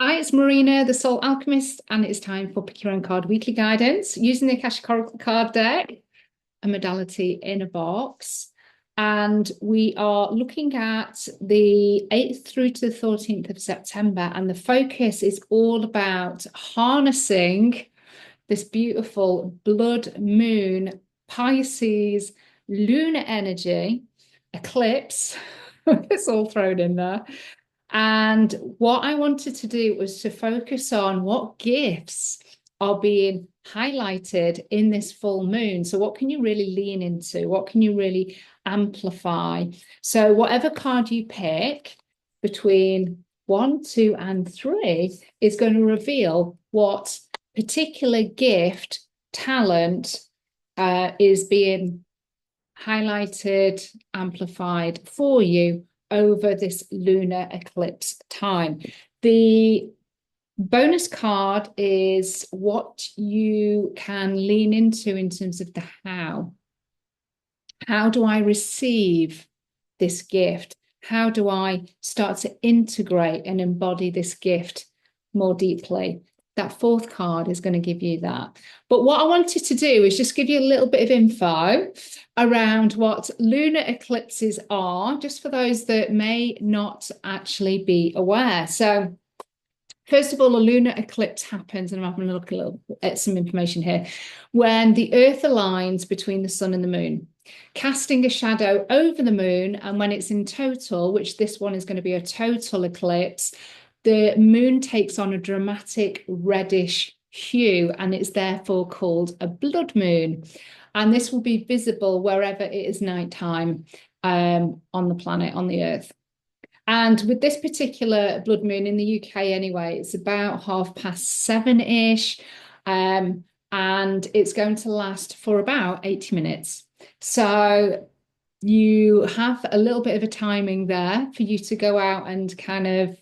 Hi, it's Marina, the Soul Alchemist, and it's time for Pick Your Own Card Weekly Guidance using the Akashic Oracle card deck, a modality in a box. And we are looking at the 8th through to the 14th of September, and the focus is all about harnessing this beautiful blood moon, Pisces, lunar energy, eclipse. It's all thrown in there. And what I wanted to do was to focus on what gifts are being highlighted in this full moon. So what can you really lean into? What can you really amplify? So whatever card you pick between 1, 2, and 3 is going to reveal what particular gift, talent is being highlighted, amplified for you over this lunar eclipse time. The bonus card is what you can lean into in terms of the how. How do I receive this gift? How do I start to integrate and embody this gift more deeply? That fourth card is going to give you that. But what I wanted to do is just give you a little bit of info around what lunar eclipses are, just for those that may not actually be aware. So first of all, a lunar eclipse happens, and I'm having a look at some information here, when the Earth aligns between the sun and the moon, casting a shadow over the moon. And when it's in total, which this one is going to be a total eclipse, the moon takes on a dramatic reddish hue, and it's therefore called a blood moon. And this will be visible wherever it is nighttime on the planet, on the Earth. And with this particular blood moon in the UK anyway, it's about 7:30-ish, and it's going to last for about 80 minutes. So you have a little bit of a timing there for you to go out and kind of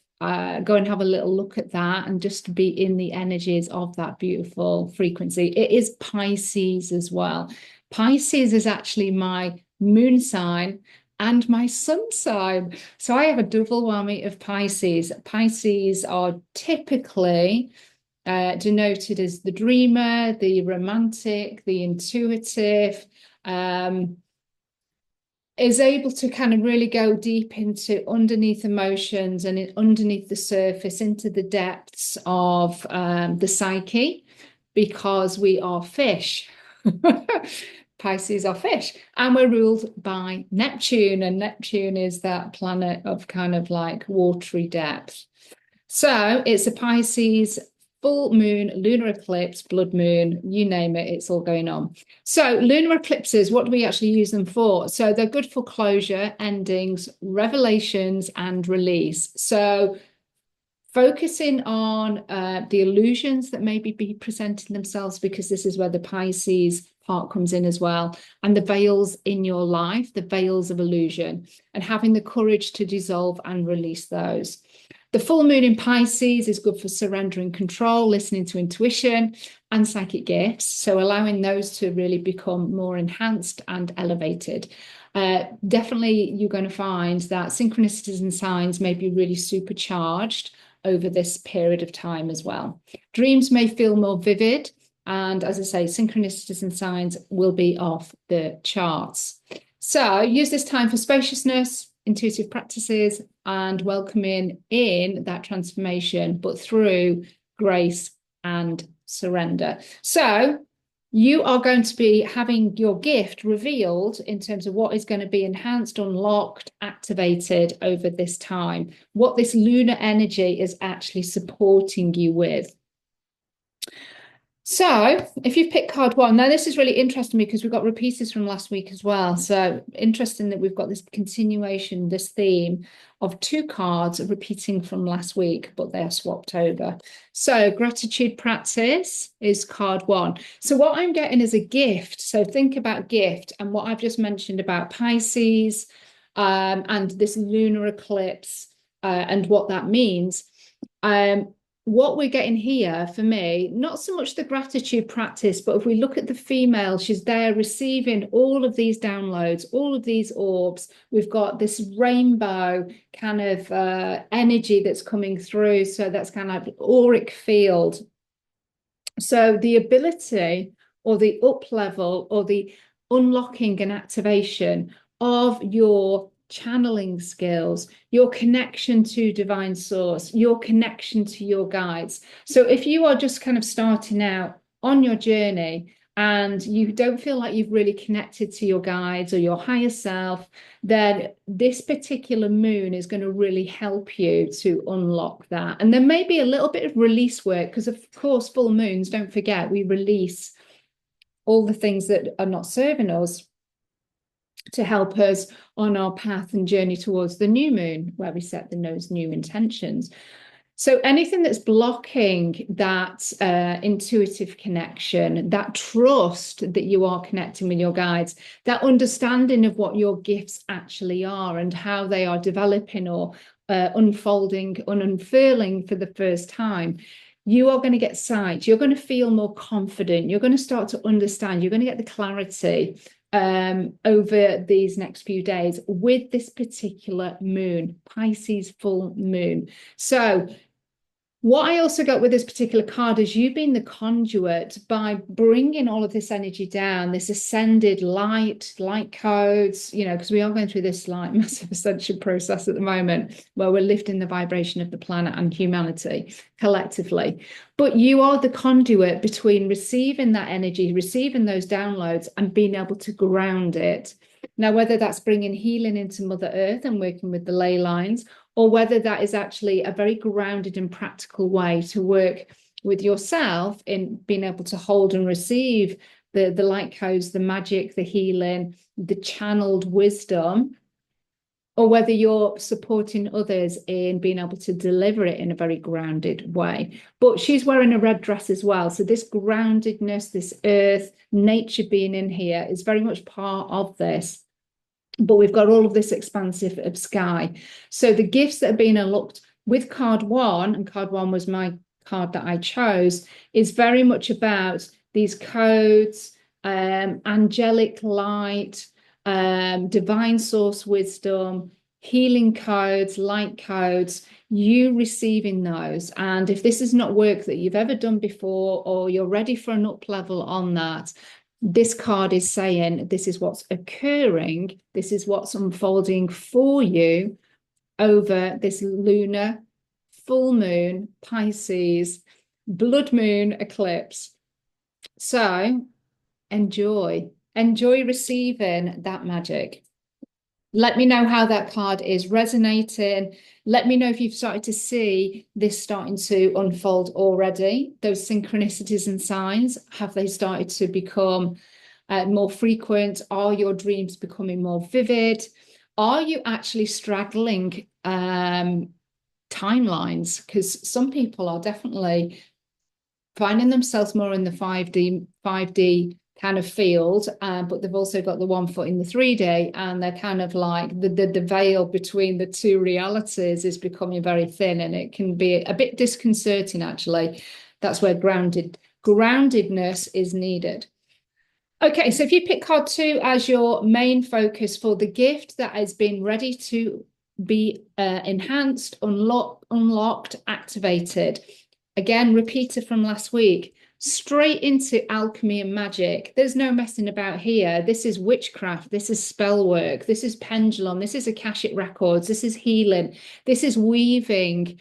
go and have a little look at that and just be in the energies of that beautiful frequency. It is Pisces as well. Pisces is actually my moon sign and my sun sign. So I have a double whammy of Pisces. Pisces are typically denoted as the dreamer, the romantic, the intuitive, is able to kind of really go deep into underneath emotions and underneath the surface into the depths of the psyche, because we are fish. Pisces are fish, and we're ruled by Neptune, and Neptune is that planet of kind of like watery depth. So it's a Pisces full moon, lunar eclipse, blood moon, you name it, it's all going on. So lunar eclipses, what do we actually use them for? So they're good for closure, endings, revelations, and release. So focusing on the illusions that maybe be presenting themselves, because this is where the Pisces part comes in as well, and the veils in your life, the veils of illusion, and having the courage to dissolve and release those. The full moon in Pisces is good for surrender and control, listening to intuition and psychic gifts. So allowing those to really become more enhanced and elevated. Definitely you're going to find that synchronicities and signs may be really supercharged over this period of time as well. Dreams may feel more vivid. And as I say, synchronicities and signs will be off the charts. So use this time for spaciousness, intuitive practices, and welcoming in that transformation, but through grace and surrender. So you are going to be having your gift revealed in terms of what is going to be enhanced, unlocked, activated over this time, what this lunar energy is actually supporting you with. So if you've picked card 1, now this is really interesting because we've got repeaters from last week as well. So interesting that we've got this continuation, this theme of 2 cards repeating from last week, but they're swapped over. So gratitude practice is card 1. So what I'm getting is a gift. So think about gift and what I've just mentioned about Pisces and this lunar eclipse and what that means. what we're getting here for me, not so much the gratitude practice, but if we look at the female, she's there receiving all of these downloads, all of these orbs. We've got this rainbow kind of energy that's coming through. So that's kind of like auric field. So the ability or the up level or the unlocking and activation of your channeling skills, your connection to divine source, your connection to your guides. So if you are just kind of starting out on your journey and you don't feel like you've really connected to your guides or your higher self, then this particular moon is going to really help you to unlock that. And there may be a little bit of release work because, of course, full moons, don't forget, we release all the things that are not serving us to help us on our path and journey towards the new moon, where we set those new intentions. So anything that's blocking that intuitive connection, that trust that you are connecting with your guides, that understanding of what your gifts actually are and how they are developing or unfolding and unfurling for the first time, you are going to get sight. You're going to feel more confident. You're going to start to understand. You're going to get the clarity over these next few days with this particular moon, Pisces full moon. So what I also got with this particular card is you being the conduit by bringing all of this energy down, this ascended light codes, because we are going through this like massive ascension process at the moment where we're lifting the vibration of the planet and humanity collectively. But you are the conduit between receiving that energy, receiving those downloads and being able to ground it. Now, whether that's bringing healing into Mother Earth and working with the ley lines, or whether that is actually a very grounded and practical way to work with yourself in being able to hold and receive the light codes, the magic, the healing, the channeled wisdom, or whether you're supporting others in being able to deliver it in a very grounded way. But she's wearing a red dress as well. So this groundedness, this earth, nature being in here is very much part of this. But we've got all of this expansive of sky. So the gifts that are being unlocked with card one, and card one was my card that I chose, is very much about these codes, angelic light, divine source wisdom, healing codes, light codes, you receiving those. And if this is not work that you've ever done before, or you're ready for an up level on that, this card is saying this is what's occurring, this is what's unfolding for you over this lunar full moon, Pisces, blood moon eclipse. So enjoy receiving that magic. Let me know how that card is resonating. Let me know if you've started to see this starting to unfold already. Those synchronicities and signs, have they started to become more frequent? Are your dreams becoming more vivid? Are you actually straddling timelines? Because some people are definitely finding themselves more in the 5D kind of field, but they've also got the 1 foot in the 3D, and they're kind of like the veil between the two realities is becoming very thin, and it can be a bit disconcerting actually. That's where groundedness is needed. Okay, so if you pick card 2 as your main focus for the gift that has been ready to be enhanced, unlocked, activated, again, repeater from last week, straight into alchemy and magic. There's no messing about here. This is witchcraft. This is spell work. This is pendulum. This is Akashic records. This is healing. This is weaving,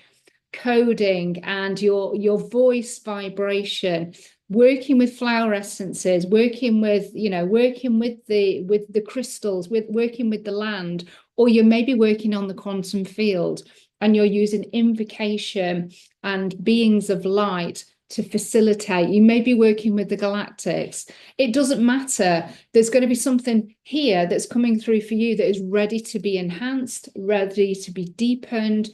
coding, and your voice vibration, working with flower essences, working with the crystals, working with the land, or you may be working on the quantum field and you're using invocation and beings of light to facilitate. You may be working with the galactics. It doesn't matter. There's going to be something here that's coming through for you that is ready to be enhanced, ready to be deepened.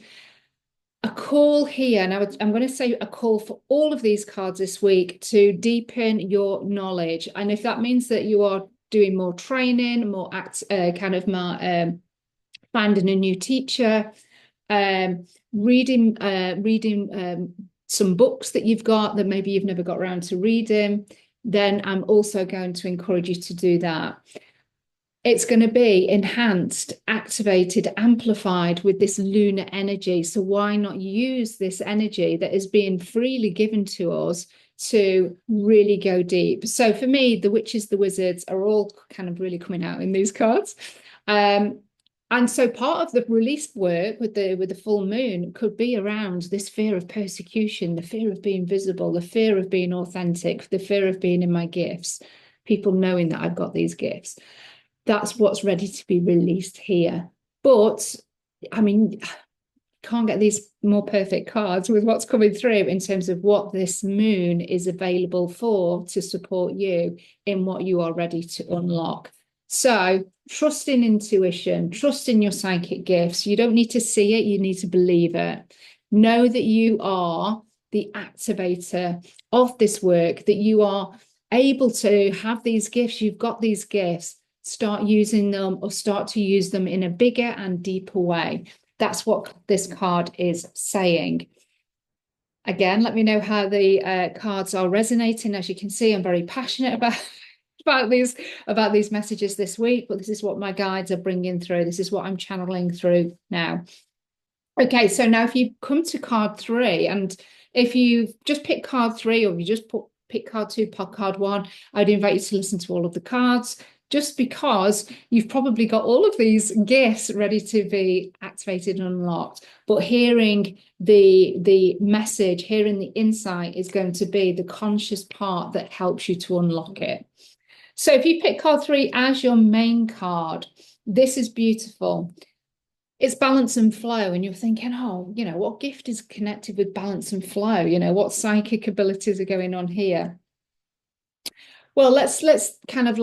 A call here. Now, I'm going to say a call for all of these cards this week to deepen your knowledge. And if that means that you are doing more training, more finding a new teacher, reading some books that you've got that maybe you've never got around to reading, then I'm also going to encourage you to do that. It's going to be enhanced, activated, amplified with this lunar energy. So why not use this energy that is being freely given to us to really go deep? So for me, the witches, the wizards are all kind of really coming out in these cards. And so part of the release work with the full moon could be around this fear of persecution, the fear of being visible, the fear of being authentic, the fear of being in my gifts, people knowing that I've got these gifts. That's what's ready to be released here. But I mean, can't get these more perfect cards with what's coming through in terms of what this moon is available for to support you in what you are ready to unlock. So trust in intuition, trust in your psychic gifts. You don't need to see it, you need to believe it. Know that you are the activator of this work, that you are able to have these gifts, you've got these gifts. Start using them or start to use them in a bigger and deeper way. That's what this card is saying. Again, let me know how the cards are resonating. As you can see, I'm very passionate about these messages this week, but this is what my guides are bringing through. This is what I'm channeling through now. Okay, so now if you come to card 3, and if you just pick card 3 or you just pick card 2, card 1, I'd invite you to listen to all of the cards, just because you've probably got all of these gifts ready to be activated and unlocked. But hearing the message, hearing the insight is going to be the conscious part that helps you to unlock it. So if you pick card 3 as your main card, this is beautiful. It's balance and flow, and you're thinking, oh, you know, what gift is connected with balance and flow? You know, what psychic abilities are going on here? Well, let's kind of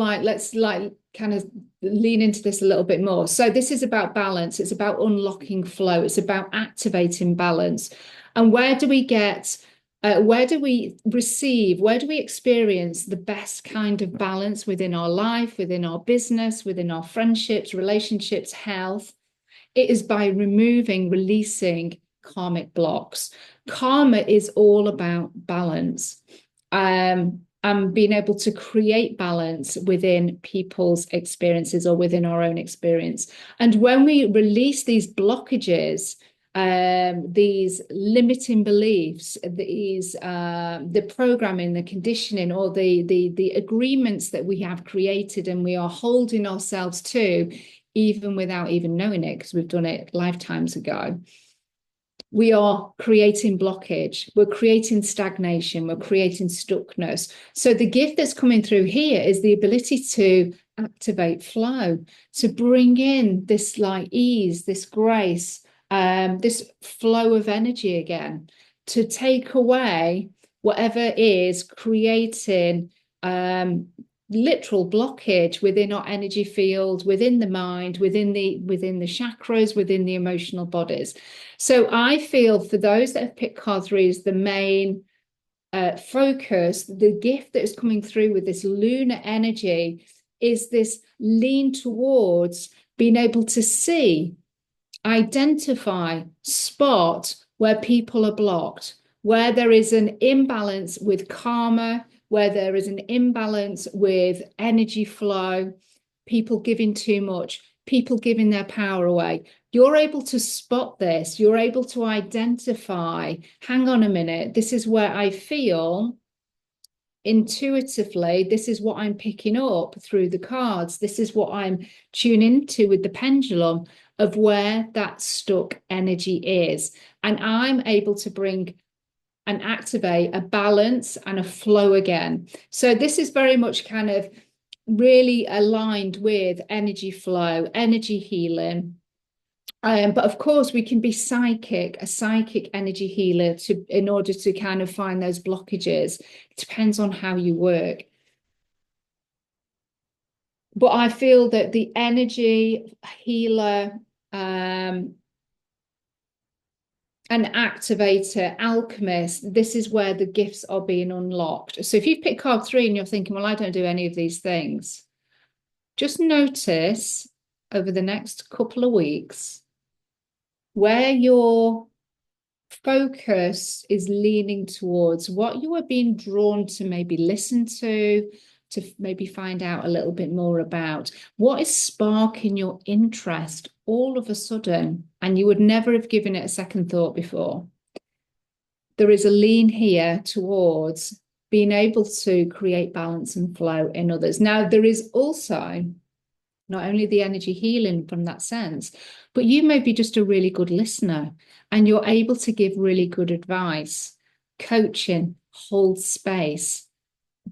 lean into this a little bit more. So this is about balance. It's about unlocking flow. It's about activating balance. And where do we get, where do we receive, where do we experience the best kind of balance within our life, within our business, within our friendships, relationships, health? It is by releasing karmic blocks. Karma is all about balance. And being able to create balance within people's experiences or within our own experience. And when we release these blockages, these limiting beliefs, the programming, the conditioning, or the agreements that we have created and we are holding ourselves to, even without even knowing it, because we've done it lifetimes ago, we are creating blockage, we're creating stagnation, we're creating stuckness. So the gift that's coming through here is the ability to activate flow, to bring in this like ease, this grace, this flow of energy again, to take away whatever is creating literal blockage within our energy field, within the mind, within the chakras, within the emotional bodies. So I feel for those that have picked card 3 as the main focus, the gift that is coming through with this lunar energy is this lean towards being able to see, identify, spot where people are blocked, where there is an imbalance with karma, where there is an imbalance with energy flow, people giving too much, people giving their power away. You're able to spot this. You're able to identify, hang on a minute, this is where I feel intuitively, this is what I'm picking up through the cards. This is what I'm tuning into with the pendulum of where that stuck energy is. And I'm able to bring and activate a balance and a flow again. So this is very much kind of really aligned with energy flow, energy healing. But of course, we can be a psychic energy healer in order to kind of find those blockages. It depends on how you work. But I feel that the energy healer, an activator, alchemist, this is where the gifts are being unlocked. So if you pick card 3 and you're thinking, well, I don't do any of these things, just notice over the next couple of weeks where your focus is leaning towards what you are being drawn to maybe listen to maybe find out a little bit more about, what is sparking your interest all of a sudden, and you would never have given it a second thought before. There is a lean here towards being able to create balance and flow in others. Now, there is also not only the energy healing from that sense, but you may be just a really good listener and you're able to give really good advice, coaching, hold space.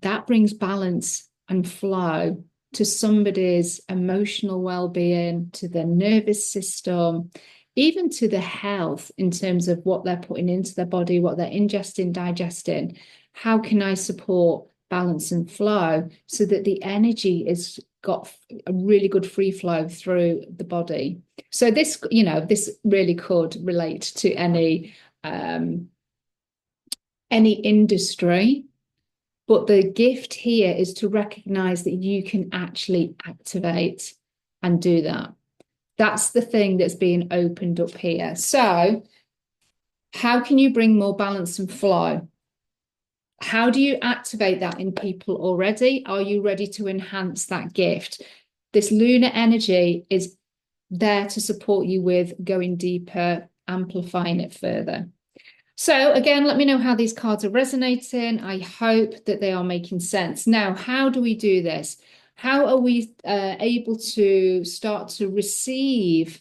That brings balance and flow to somebody's emotional well-being, to their nervous system, even to the health in terms of what they're putting into their body, what they're ingesting, digesting. How can I support balance and flow so that the energy is got a really good free flow through the body? So this, this really could relate to any industry. But the gift here is to recognize that you can actually activate and do that. That's the thing that's being opened up here. So how can you bring more balance and flow? How do you activate that in people already? Are you ready to enhance that gift? This lunar energy is there to support you with going deeper, amplifying it further. So again, let me know how these cards are resonating. I hope that they are making sense. Now, how do we do this? How are we able to start to receive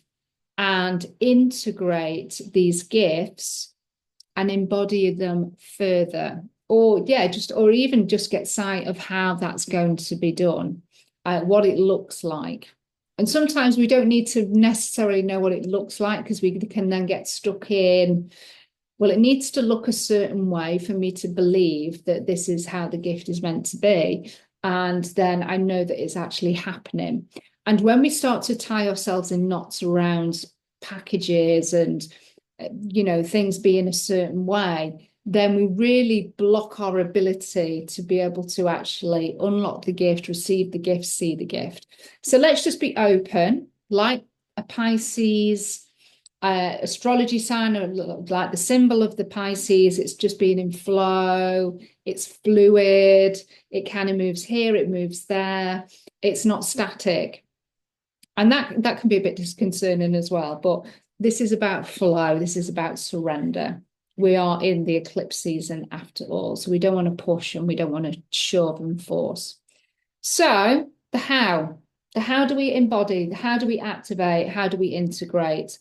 and integrate these gifts and embody them further? Or even just get sight of how that's going to be done, what it looks like. And sometimes we don't need to necessarily know what it looks like, because we can then get stuck in, well, it needs to look a certain way for me to believe that this is how the gift is meant to be. And then I know that it's actually happening. And when we start to tie ourselves in knots around packages and, things being a certain way, then we really block our ability to be able to actually unlock the gift, receive the gift, see the gift. So let's just be open, like a Pisces astrology sign, or like the symbol of the Pisces. It's just being in flow. It's fluid. It kind of moves here, it moves there. It's not static. And that can be a bit disconcerting as well. But this is about flow. This is about surrender. We are in the eclipse season after all. So we don't want to push and we don't want to shove and force. So the how do we embody? How do we activate? How do we integrate?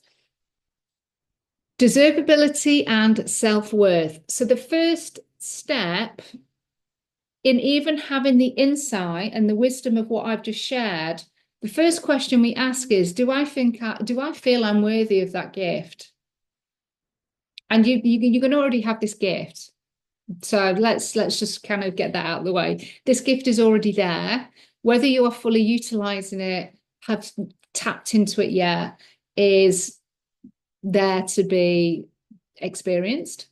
Deservability and self-worth. So the first step in even having the insight and the wisdom of what I've just shared, the first question we ask is, do I feel I'm worthy of that gift? And you're going to already have this gift. So let's just kind of get that out of the way. This gift is already there. Whether you are fully utilizing it, have tapped into it yet, is there to be experienced.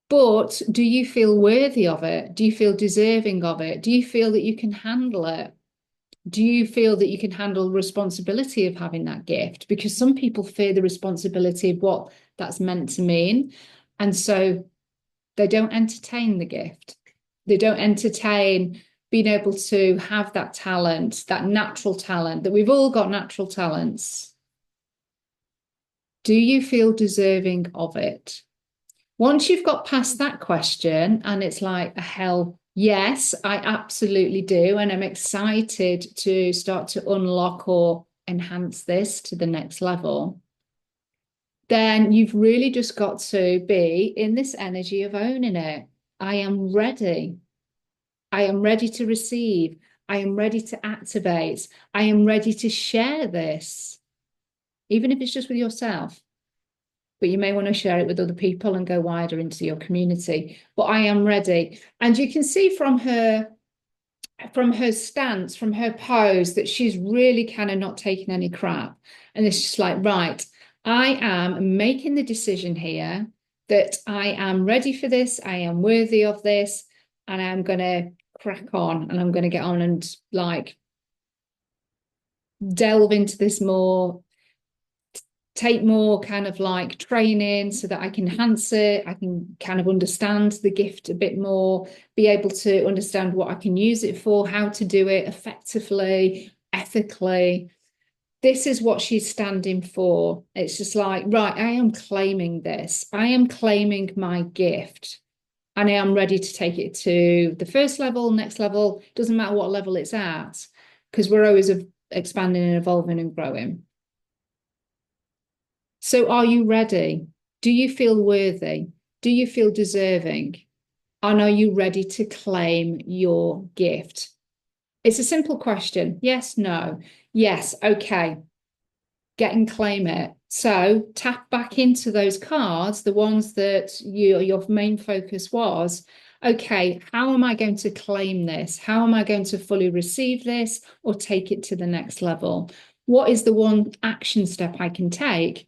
But do you feel worthy of it? Do you feel deserving of it? Do you feel that you can handle it? Do you feel that you can handle the responsibility of having that gift? Because some people fear the responsibility of what that's meant to mean. And so they don't entertain the gift. They don't entertain being able to have that talent, that natural talent, that we've all got natural talents. Do you feel deserving of it? Once you've got past that question and it's like a hell yes, I absolutely do. And I'm excited to start to unlock or enhance this to the next level. Then you've really just got to be in this energy of owning it. I am ready. I am ready to receive. I am ready to activate. I am ready to share this, even if it's just with yourself. But you may want to share it with other people and go wider into your community. But I am ready. And you can see from her stance, from her pose, that she's really kind of not taking any crap. And it's just like, right, I am making the decision here that I am ready for this. I am worthy of this. And I'm going to crack on and I'm going to get on and like delve into this more, take more kind of like training so that I can enhance it. I can kind of understand the gift a bit more, be able to understand what I can use it for, how to do it effectively, ethically. This is what she's standing for. It's just like, right, I am claiming this. I am claiming my gift. And I am ready to take it to the first level, next level. Doesn't matter what level it's at, because we're always expanding and evolving and growing. So are you ready? Do you feel worthy? Do you feel deserving? And are you ready to claim your gift? It's a simple question. Yes, no. Yes, okay. Get and claim it. So tap back into those cards, the ones that your main focus was. Okay, how am I going to claim this? How am I going to fully receive this or take it to the next level? What is the one action step I can take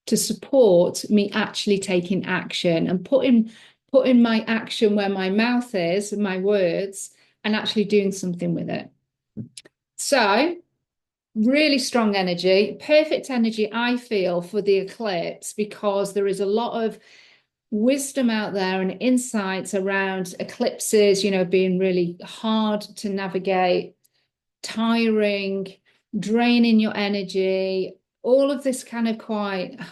to support me actually taking action and putting my action where my mouth is, my words, and actually doing something with it? So really strong energy, perfect energy, I feel, for the eclipse, because there is a lot of wisdom out there and insights around eclipses, being really hard to navigate, tiring, draining your energy, all of this kind of quite, I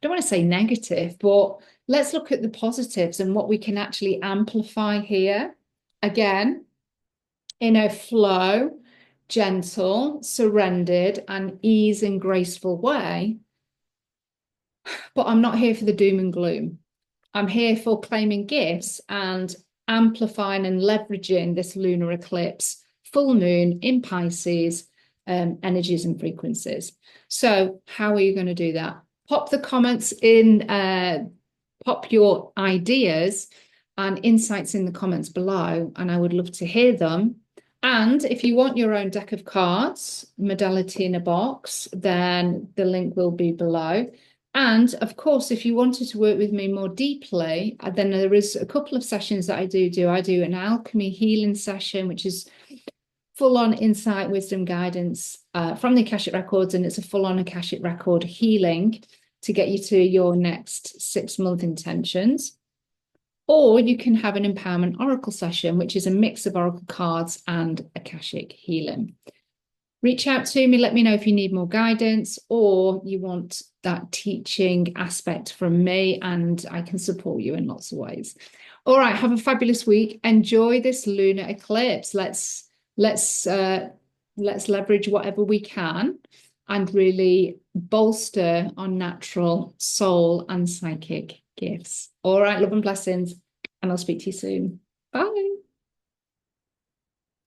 don't want to say negative, but let's look at the positives and what we can actually amplify here. Again, in a flow, gentle, surrendered, and ease and graceful way. But I'm not here for the doom and gloom. I'm here for claiming gifts and amplifying and leveraging this lunar eclipse, full moon in Pisces, energies and frequencies. So how are you going to do that? Pop the comments in, pop your ideas and insights in the comments below, and I would love to hear them. And if you want your own deck of cards, modality in a box, then the link will be below. And of course, if you wanted to work with me more deeply, then there is a couple of sessions that I do. I do an alchemy healing session, which is full-on insight, wisdom, guidance from the Akashic records, and it's a full-on Akashic record healing to get you to your next 6-month intentions. Or you can have an empowerment oracle session, which is a mix of oracle cards and Akashic healing. Reach out to me, let me know if you need more guidance or you want that teaching aspect from me, and I can support you in lots of ways. All right, have a fabulous week. Enjoy this lunar eclipse. Let's leverage whatever we can and really bolster our natural soul and psychic gifts. All right, love and blessings, and I'll speak to you soon. Bye.